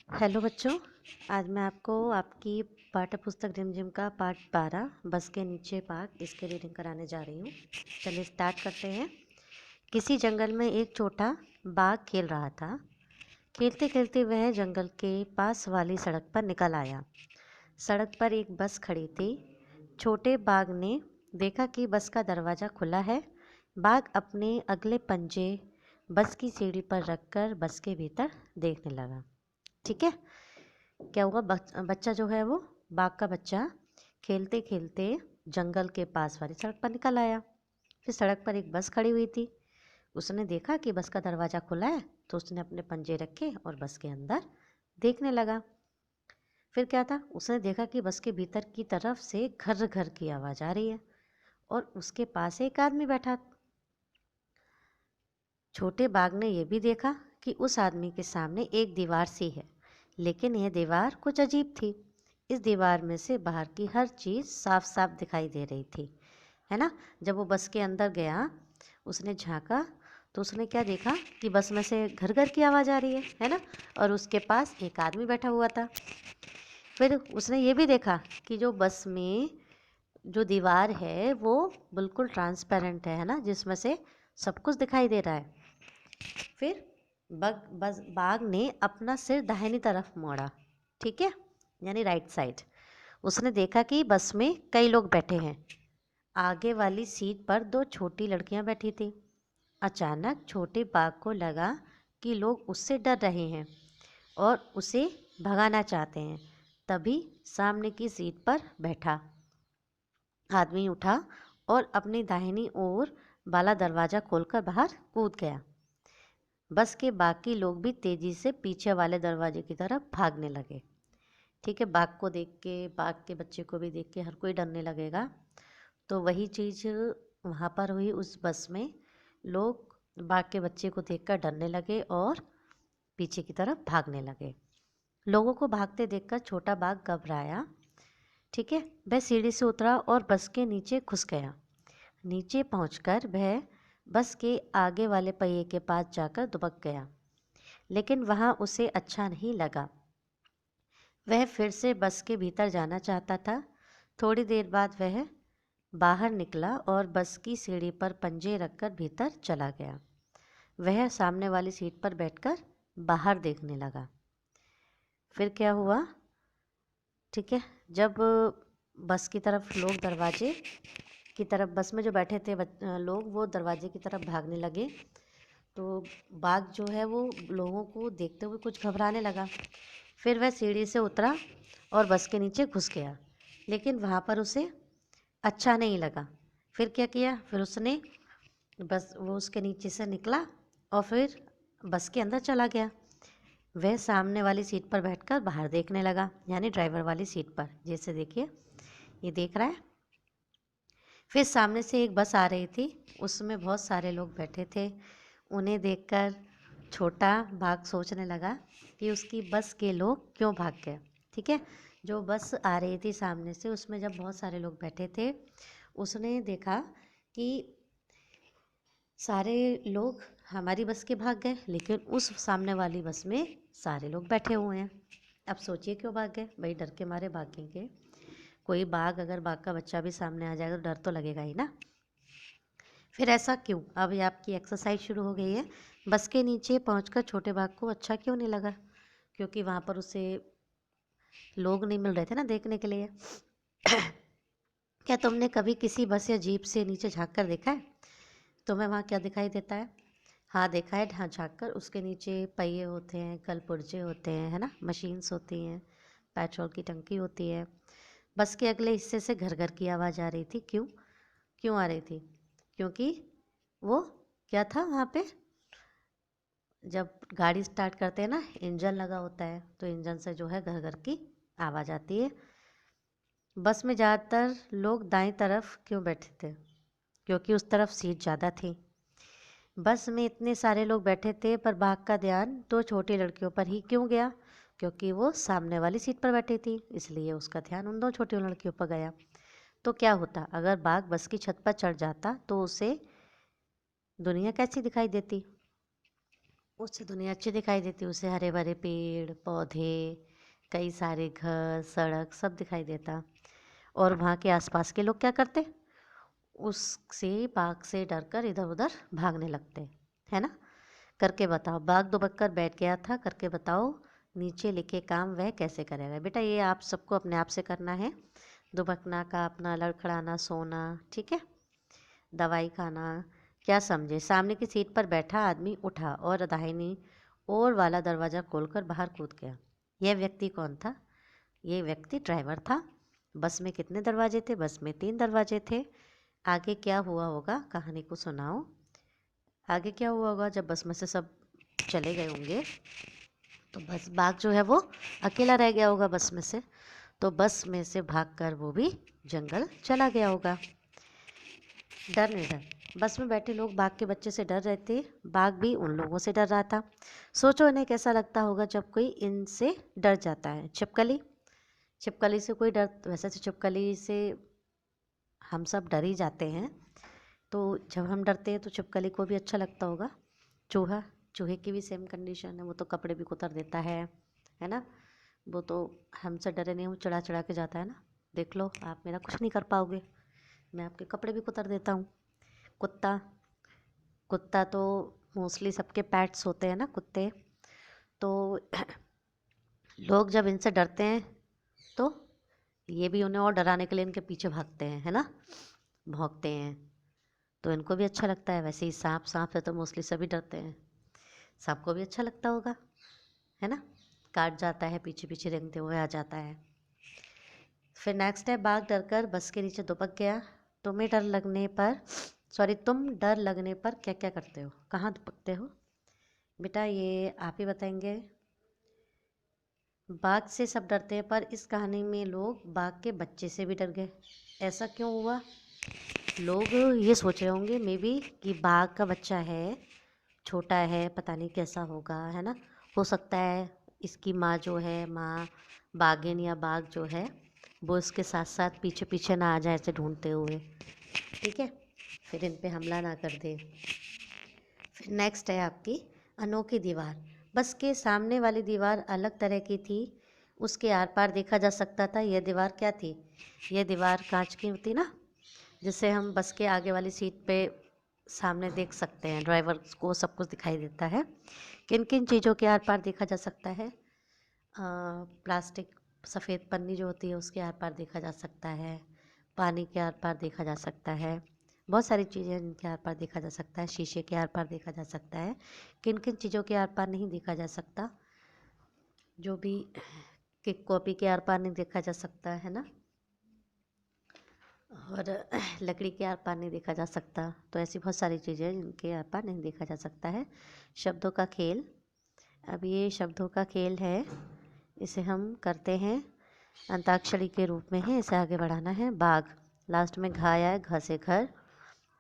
Hello बच्चों। आज मैं आपको आपकी पाठ्य पुस्तक रिमझिम का पाठ 12 बस के नीचे बाग इसके रीडिंग कराने जा रही हूँ। चलिए स्टार्ट करते हैं। किसी जंगल में एक छोटा बाघ खेल रहा था। खेलते खेलते वह जंगल के पास वाली सड़क पर निकल आया। सड़क पर एक बस खड़ी थी। छोटे बाघ ने देखा कि बस का दरवाज़ा खुला है। बाघ अपने अगले पंजे बस की सीढ़ी पर रखकर बस के भीतर देखने लगा। ठीक है, क्या हुआ, बच्चा जो है वो बाघ का बच्चा खेलते खेलते जंगल के पास वाली सड़क पर निकल आया। फिर सड़क पर एक बस खड़ी हुई थी। उसने देखा कि बस का दरवाज़ा खुला है, तो उसने अपने पंजे रखे और बस के अंदर देखने लगा। फिर क्या था, उसने देखा कि बस के भीतर की तरफ से घर घर की आवाज़ आ रही है और उसके पास एक आदमी बैठा। छोटे बाघ ने यह भी देखा कि उस आदमी के सामने एक दीवार सी है, लेकिन यह दीवार कुछ अजीब थी। इस दीवार में से बाहर की हर चीज़ साफ साफ दिखाई दे रही थी, है ना। जब वो बस के अंदर गया, उसने झांका तो उसने क्या देखा कि बस में से घर घर की आवाज़ आ रही है ना, और उसके पास एक आदमी बैठा हुआ था। फिर उसने ये भी देखा कि जो बस में जो दीवार है वो बिल्कुल ट्रांसपेरेंट है ना, जिसमें से सब कुछ दिखाई दे रहा है। फिर बाघ ने अपना सिर दाहिनी तरफ मोड़ा, ठीक है, यानी राइट साइड। उसने देखा कि बस में कई लोग बैठे हैं। आगे वाली सीट पर दो छोटी लड़कियां बैठी थी। अचानक छोटे बाघ को लगा कि लोग उससे डर रहे हैं और उसे भगाना चाहते हैं। तभी सामने की सीट पर बैठा आदमी उठा और अपनी दाहिनी ओर वाला दरवाज़ा खोलकर बाहर कूद गया। बस के बाकी लोग भी तेज़ी से पीछे वाले दरवाजे की तरफ भागने लगे। ठीक है, बाघ को देख के, बाघ के बच्चे को भी देख के हर कोई डरने लगेगा। तो वही चीज़ वहाँ पर हुई। उस बस में लोग बाघ के बच्चे को देखकर डरने लगे और पीछे की तरफ भागने लगे। लोगों को भागते देखकर छोटा बाघ घबराया। ठीक है, वह सीढ़ी से उतरा और बस के नीचे घुस गया। नीचे पहुंचकर वह बस के आगे वाले पहिए के पास जाकर दुबक गया, लेकिन वहाँ उसे अच्छा नहीं लगा। वह फिर से बस के भीतर जाना चाहता था। थोड़ी देर बाद वह बाहर निकला और बस की सीढ़ी पर पंजे रखकर भीतर चला गया। वह सामने वाली सीट पर बैठकर बाहर देखने लगा। फिर क्या हुआ, ठीक है, जब बस की तरफ लोग दरवाजे की तरफ, बस में जो बैठे थे लोग, वो दरवाजे की तरफ भागने लगे, तो बाघ जो है वो लोगों को देखते हुए कुछ घबराने लगा। फिर वह सीढ़ी से उतरा और बस के नीचे घुस गया, लेकिन वहाँ पर उसे अच्छा नहीं लगा। फिर क्या किया, फिर उसने बस वो उसके नीचे से निकला और फिर बस के अंदर चला गया। वह सामने वाली सीट पर बैठकर बाहर देखने लगा, यानी ड्राइवर वाली सीट पर, जैसे देखिए ये देख रहा है। फिर सामने से एक बस आ रही थी, उसमें बहुत सारे लोग बैठे थे। उन्हें देखकर छोटा बाघ सोचने लगा कि उसकी बस के लोग क्यों भाग गए। ठीक है, जो बस आ रही थी सामने से, उसमें जब बहुत सारे लोग बैठे थे, उसने देखा कि सारे लोग हमारी बस के भाग गए, लेकिन उस सामने वाली बस में सारे लोग बैठे हुए हैं। अब सोचिए क्यों भाग गए, भाई डर के मारे भागेंगे। कोई बाघ, अगर बाघ का बच्चा भी सामने आ जाएगा तो डर तो लगेगा ही ना। फिर ऐसा क्यों, अब ये आपकी एक्सरसाइज शुरू हो गई है। बस के नीचे पहुंचकर छोटे बाघ को अच्छा क्यों नहीं लगा, क्योंकि वहाँ पर उसे लोग नहीं मिल रहे थे ना देखने के लिए। क्या तुमने कभी किसी बस या जीप से नीचे झांक कर देखा है? तुम्हें वहाँ क्या दिखाई देता है? हाँ देखा है, हाँ झाँक कर। उसके नीचे पहिए होते हैं, कलपुर्जे होते हैं, है ना, मशीन्स होती हैं, पेट्रोल की टंकी होती है। बस के अगले हिस्से से घर घर की आवाज़ आ रही थी। क्यों क्यों आ रही थी? क्योंकि वो क्या था वहाँ पे, जब गाड़ी स्टार्ट करते हैं ना, इंजन लगा होता है, तो इंजन से जो है घर घर की आवाज़ आती है। बस में ज़्यादातर लोग दाईं तरफ क्यों बैठे थे? क्योंकि उस तरफ सीट ज़्यादा थी। बस में इतने सारे लोग बैठे थे, पर बाघ का ध्यान दो छोटी लड़कियों पर ही क्यों गया? क्योंकि वो सामने वाली सीट पर बैठी थी, इसलिए उसका ध्यान उन दो छोटी लड़कियों पर गया। तो क्या होता अगर बाघ बस की छत पर चढ़ जाता, तो उसे दुनिया कैसी दिखाई देती? उससे दुनिया अच्छी दिखाई देती, उसे हरे भरे पेड़ पौधे, कई सारे घर, सड़क सब दिखाई देता। और वहाँ के आसपास के लोग क्या करते, उससे बाघ से डरकर इधर उधर भागने लगते, है ना। करके बताओ, बाघ दुबक कर बैठ गया था, करके बताओ नीचे लिखे काम वह कैसे करेगा। बेटा ये आप सबको अपने आप से करना है। दुबकना, कांपना, लड़खड़ाना, सोना, ठीक है, दवाई खाना। क्या समझे, सामने की सीट पर बैठा आदमी उठा और दाहिनी ओर वाला दरवाज़ा खोलकर बाहर कूद गया। यह व्यक्ति कौन था? ये व्यक्ति ड्राइवर था। बस में कितने दरवाजे थे? बस में 3 दरवाजे थे। आगे क्या हुआ होगा, कहानी को सुनाओ। आगे क्या हुआ होगा, जब बस में से सब चले गए होंगे तो बस बाघ जो है वो अकेला रह गया होगा बस में से। तो बस में से भागकर वो भी जंगल चला गया होगा। डर नहीं डर, बस में बैठे लोग बाघ के बच्चे से डर रहे थे, बाघ भी उन लोगों से डर रहा था। सोचो इन्हें कैसा लगता होगा जब कोई इनसे डर जाता है। छिपकली, छिपकली से कोई डर, वैसे तो छिपकली से हम सब डर ही जाते हैं, तो जब हम डरते हैं तो छिपकली को भी अच्छा लगता होगा। चूहा, चूहे की भी सेम कंडीशन है, वो तो कपड़े भी कुतर देता है ना। वो तो हमसे डरे नहीं, वो चढ़ा चढ़ा के जाता है ना। देख लो आप मेरा कुछ नहीं कर पाओगे, मैं आपके कपड़े भी कुतर देता हूँ। कुत्ता, कुत्ता तो मोस्टली सबके पेट्स होते हैं ना कुत्ते। तो लोग जब इनसे डरते हैं तो ये भी उन्हें और डराने के लिए इनके पीछे भागते हैं, है ना, भौंकते हैं। तो इनको भी अच्छा लगता है। वैसे ही सांप, सांप से तो मोस्टली सभी डरते हैं, सांप को भी अच्छा लगता होगा, है ना। काट जाता है, पीछे पीछे रेंगते हुए आ जाता है। फिर नेक्स्ट है, बाघ डरकर बस के नीचे दुबक गया। तुम्हें डर लगने पर, सॉरी, तुम डर लगने पर क्या क्या करते हो, कहाँ दुबकते हो? बेटा ये आप ही बताएंगे। बाघ से सब डरते हैं, पर इस कहानी में लोग बाघ के बच्चे से भी डर गए। ऐसा क्यों हुआ? लोग ये सोच रहे होंगे मे बी कि बाघ का बच्चा है, छोटा है, पता नहीं कैसा होगा, है ना। हो सकता है इसकी माँ जो है, माँ बाघिन या बाघ जो है, वो इसके साथ साथ पीछे पीछे ना आ जाए ऐसे ढूंढते हुए, ठीक है, फिर इन पे हमला ना कर दे। फिर नेक्स्ट है आपकी अनोखी दीवार। बस के सामने वाली दीवार अलग तरह की थी, उसके आर पार देखा जा सकता था। यह दीवार क्या थी? यह दीवार कांच की होती ना, जिससे हम बस के आगे वाली सीट पे सामने देख सकते हैं, ड्राइवर को सब कुछ दिखाई देता है। किन किन चीज़ों के आर पार देखा जा सकता है? प्लास्टिक, सफ़ेद पन्नी जो होती है उसके आर पार देखा जा सकता है, पानी के आर पार देखा जा सकता है, बहुत सारी चीज़ें हैं जिनके आर पार देखा जा सकता है, शीशे के आर पार देखा जा सकता है। किन किन चीज़ों के आर पार नहीं देखा जा सकता? जो भी, कि कॉपी के आर पार नहीं देखा जा सकता, है ना, और लकड़ी के आर पार नहीं देखा जा सकता। तो ऐसी बहुत सारी चीज़ें हैं जिनके आर पार नहीं देखा जा सकता है। शब्दों का खेल, अब ये शब्दों का खेल है, इसे हम करते हैं अंताक्षरी के रूप में है, इसे आगे बढ़ाना है। बाघ, लास्ट में घा आया है, घ से घर,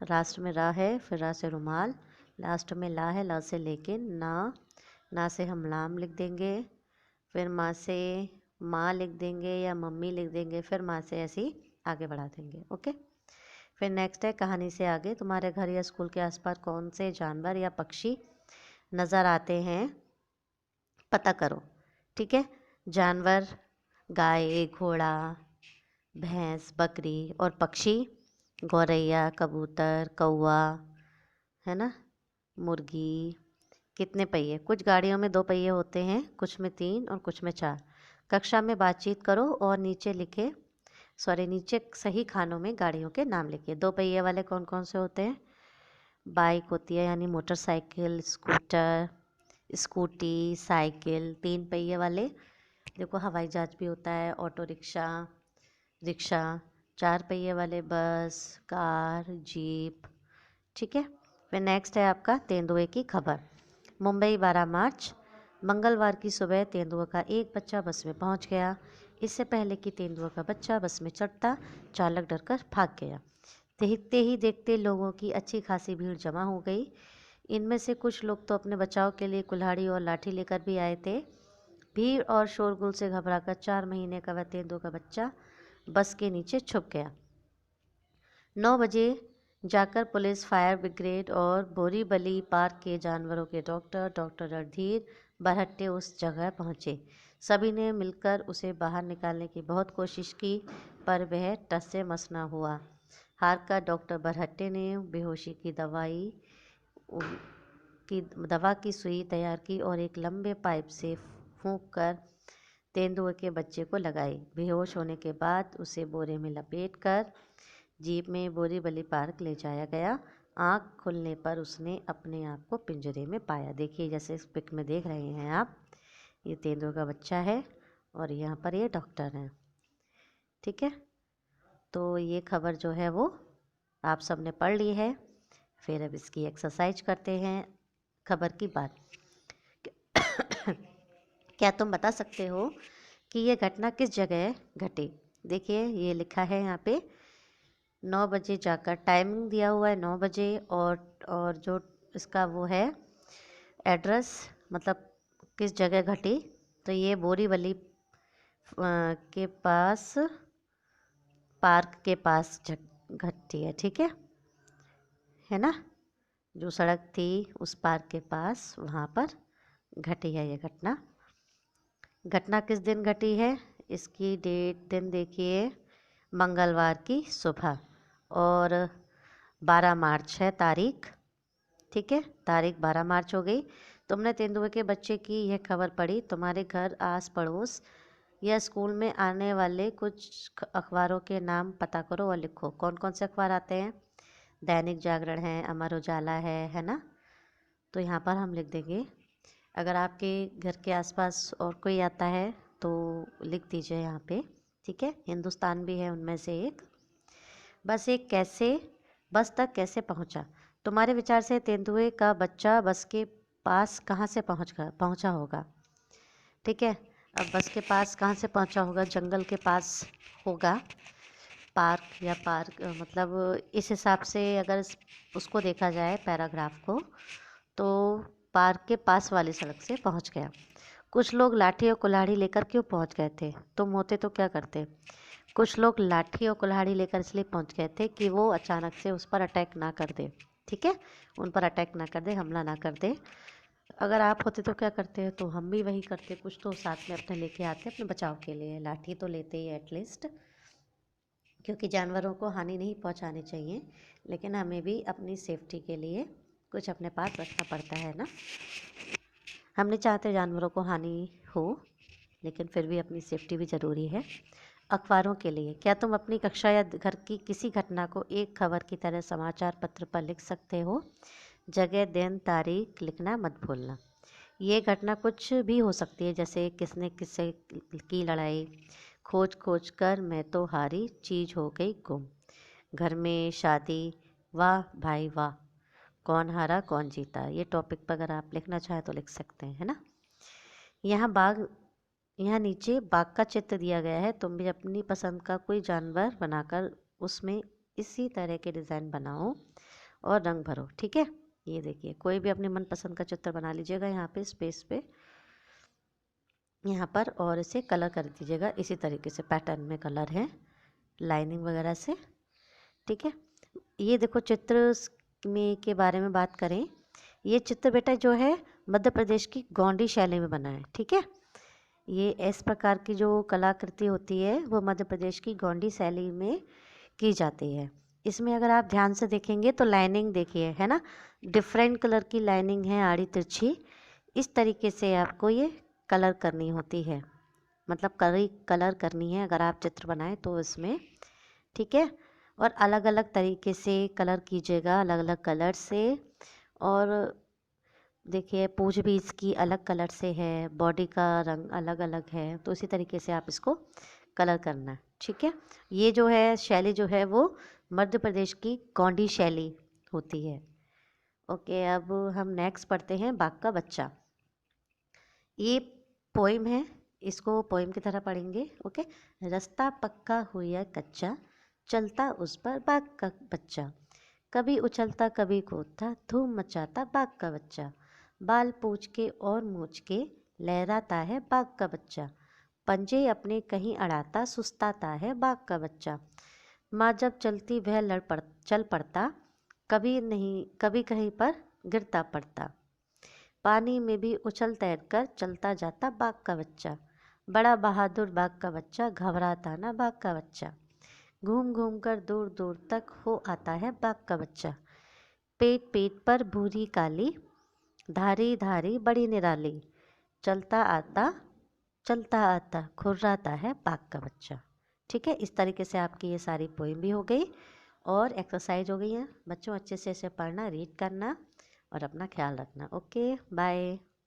लास्ट में रा है, फिर रा से रुमाल, लास्ट में ला है, ला से लेकिन, ना, ना से हम लाम लिख देंगे, फिर माँ से माँ लिख देंगे या मम्मी लिख देंगे, फिर माँ से ऐसे ही आगे बढ़ा देंगे। ओके। फिर नेक्स्ट है कहानी से आगे, तुम्हारे घर या स्कूल के आसपास कौन से जानवर या पक्षी नज़र आते हैं, पता करो, ठीक है। जानवर, गाय, घोड़ा, भैंस, बकरी, और पक्षी, गौरैया, कबूतर, कौवा, है ना, मुर्गी। कितने पहिए? कुछ गाड़ियों में 2 पहिए होते हैं, कुछ में 3 और कुछ में 4। कक्षा में बातचीत करो और नीचे लिखे, सॉरी, नीचे सही खानों में गाड़ियों के नाम लिखिए। 2 पहिए वाले कौन कौन से होते हैं? बाइक होती है यानी मोटरसाइकिल, स्कूटर, स्कूटी, साइकिल। 3 पहिए वाले, देखो हवाई जहाज भी होता है, ऑटो रिक्शा, रिक्शा। 4 पहिए वाले बस, कार, जीप, ठीक है। फिर नेक्स्ट है आपका तेंदुए की खबर। मुंबई 12 मार्च, मंगलवार की सुबह तेंदुआ का एक बच्चा बस में पहुंच गया। इससे पहले कि तेंदुआ का बच्चा बस में चढ़ता, चालक डरकर भाग गया। देखते ही देखते लोगों की अच्छी खासी भीड़ जमा हो गई। इनमें से कुछ लोग तो अपने बचाव के लिए कुल्हाड़ी और लाठी लेकर भी आए थे। भीड़ और शोरगुल से घबराकर 4 महीने का वह तेंदुआ का बच्चा बस के नीचे छुप गया। 9 बजे जाकर पुलिस, फायर ब्रिगेड और बोरीवली पार्क के जानवरों के डॉक्टर रणधीर बरहट्टे उस जगह पहुंचे। सभी ने मिलकर उसे बाहर निकालने की बहुत कोशिश की, पर वह टस से मस न हुआ। हार कर डॉक्टर बरहट्टे ने बेहोशी दवा की सुई तैयार की और एक लंबे पाइप से फूंक कर तेंदुए के बच्चे को लगाई। बेहोश होने के बाद उसे बोरे में लपेटकर जीप में बोरीवली पार्क ले जाया गया। आँख खुलने पर उसने अपने आप को पिंजरे में पाया। देखिए, जैसे इस पिक में देख रहे हैं आप, ये तेंदुए का बच्चा है और यहाँ पर ये डॉक्टर हैं। ठीक है, तो ये खबर जो है वो आप सबने पढ़ ली है। फिर अब इसकी एक्सरसाइज करते हैं। खबर की बात क्या तुम बता सकते हो कि ये घटना किस जगह घटी? देखिए, ये लिखा है यहाँ पे 9 बजे जाकर, टाइमिंग दिया हुआ है 9 बजे, और जो इसका वो है एड्रेस, मतलब किस जगह घटी, तो ये बोरीवली के पास, पार्क के पास घटी है। ठीक है ना? जो सड़क थी उस पार्क के पास, वहाँ पर घटी है ये घटना। घटना किस दिन घटी है? इसकी दिन देखिए, मंगलवार की सुबह, और 12 मार्च है तारीख। ठीक है, तारीख 12 मार्च हो गई। तुमने तेंदुए के बच्चे की यह खबर पढ़ी। तुम्हारे घर, आस पड़ोस या स्कूल में आने वाले कुछ अखबारों के नाम पता करो और लिखो। कौन कौन से अखबार आते हैं? दैनिक जागरण है, अमर उजाला है ना? तो यहाँ पर हम लिख देंगे। अगर आपके घर के आसपास और कोई आता है तो लिख दीजिए यहाँ पे। ठीक है, हिंदुस्तान भी है उनमें से एक। बस तक कैसे पहुँचा? तुम्हारे विचार से तेंदुए का बच्चा बस के पास कहाँ से पहुँचा होगा? ठीक है, अब बस के पास कहाँ से पहुँचा होगा? जंगल के पास होगा। पार्क मतलब इस हिसाब से अगर उसको देखा जाए पैराग्राफ को, तो पार्क के पास वाली सड़क से पहुँच गया। कुछ लोग लाठी और कुल्हाड़ी लेकर क्यों पहुँच गए थे? तुम होते तो क्या करते? कुछ लोग लाठी और कुल्हाड़ी लेकर इसलिए पहुँच गए थे कि वो अचानक से उस पर अटैक ना कर दे। ठीक है, उन पर अटैक ना कर दे, हमला ना कर दे। अगर आप होते तो क्या करते? तो हम भी वही करते, कुछ तो साथ में अपने लेके आते अपने बचाव के लिए। लाठी तो लेते ही एटलीस्ट, क्योंकि जानवरों को हानि नहीं पहुंचानी चाहिए, लेकिन हमें भी अपनी सेफ्टी के लिए कुछ अपने पास रखना पड़ता है ना। हम नहीं चाहते जानवरों को हानि हो, लेकिन फिर भी अपनी सेफ्टी भी ज़रूरी है। अखबारों के लिए, क्या तुम अपनी कक्षा या घर की किसी घटना को एक खबर की तरह समाचार पत्र पर लिख सकते हो? जगह, दिन, तारीख लिखना मत भूलना। ये घटना कुछ भी हो सकती है, जैसे किसने किससे की लड़ाई, खोज खोज कर मैं तो हारी, चीज़ हो गई गुम, घर में शादी, वाह भाई वाह, कौन हारा कौन जीता। ये टॉपिक पर अगर आप लिखना चाहें तो लिख सकते हैं, है ना? यहाँ नीचे बाघ का चित्र दिया गया है। तुम भी अपनी पसंद का कोई जानवर बनाकर उसमें इसी तरह के डिज़ाइन बनाओ और रंग भरो। ठीक है, ये देखिए, कोई भी अपने मनपसंद का चित्र बना लीजिएगा यहाँ पे स्पेस पे, यहाँ पर, और इसे कलर कर दीजिएगा इसी तरीके से, पैटर्न में कलर है, लाइनिंग वगैरह से। ठीक है, ये देखो चित्र में के बारे में बात करें। ये चित्र बेटा जो है मध्य प्रदेश की गोंडी शैली में बना है। ठीक है, ये इस प्रकार की जो कलाकृति होती है वो मध्य प्रदेश की गोंडी शैली में की जाती है। इसमें अगर आप ध्यान से देखेंगे तो लाइनिंग देखिए, है ना, डिफरेंट कलर की लाइनिंग है, आड़ी तिरछी। इस तरीके से आपको ये कलर करनी होती है, मतलब कलर करनी है अगर आप चित्र बनाएं तो इसमें। ठीक है, और अलग अलग तरीके से कलर कीजिएगा, अलग अलग कलर से। और देखिए, पूंछ भी इसकी अलग कलर से है, बॉडी का रंग अलग अलग है, तो इसी तरीके से आप इसको कलर करना। ठीक है, ये जो है शैली जो है वो मध्य प्रदेश की गोंडी शैली होती है। ओके, अब हम नेक्स्ट पढ़ते हैं बाघ का बच्चा। ये पोइम है, इसको पोइम की तरह पढ़ेंगे। ओके, रास्ता पक्का हो या कच्चा, चलता उस पर बाघ का बच्चा, कभी उछलता कभी कूदता, धूम मचाता बाघ का बच्चा, बाल पूछ के और मूछ के लहराता है बाघ का बच्चा, पंजे अपने कहीं अड़ाता सुस्ताता है बाघ का बच्चा, माँ जब चलती वह चल पड़ता, कभी नहीं कभी कहीं पर गिरता पड़ता। पानी में भी उछल तैर कर चलता जाता बाघ का बच्चा। बड़ा बहादुर बाघ का बच्चा, घबराता ना बाघ का बच्चा। घूम घूम कर दूर दूर तक हो आता है बाघ का बच्चा। पेट पेट पर भूरी काली, धारी धारी बड़ी निराली। चलता आता चलता आता खुर्राता है बाघ का बच्चा। ठीक है, इस तरीके से आपकी ये सारी पोइम भी हो गई और एक्सरसाइज हो गई है। बच्चों अच्छे से इसे पढ़ना, रीड करना और अपना ख्याल रखना। Okay, bye.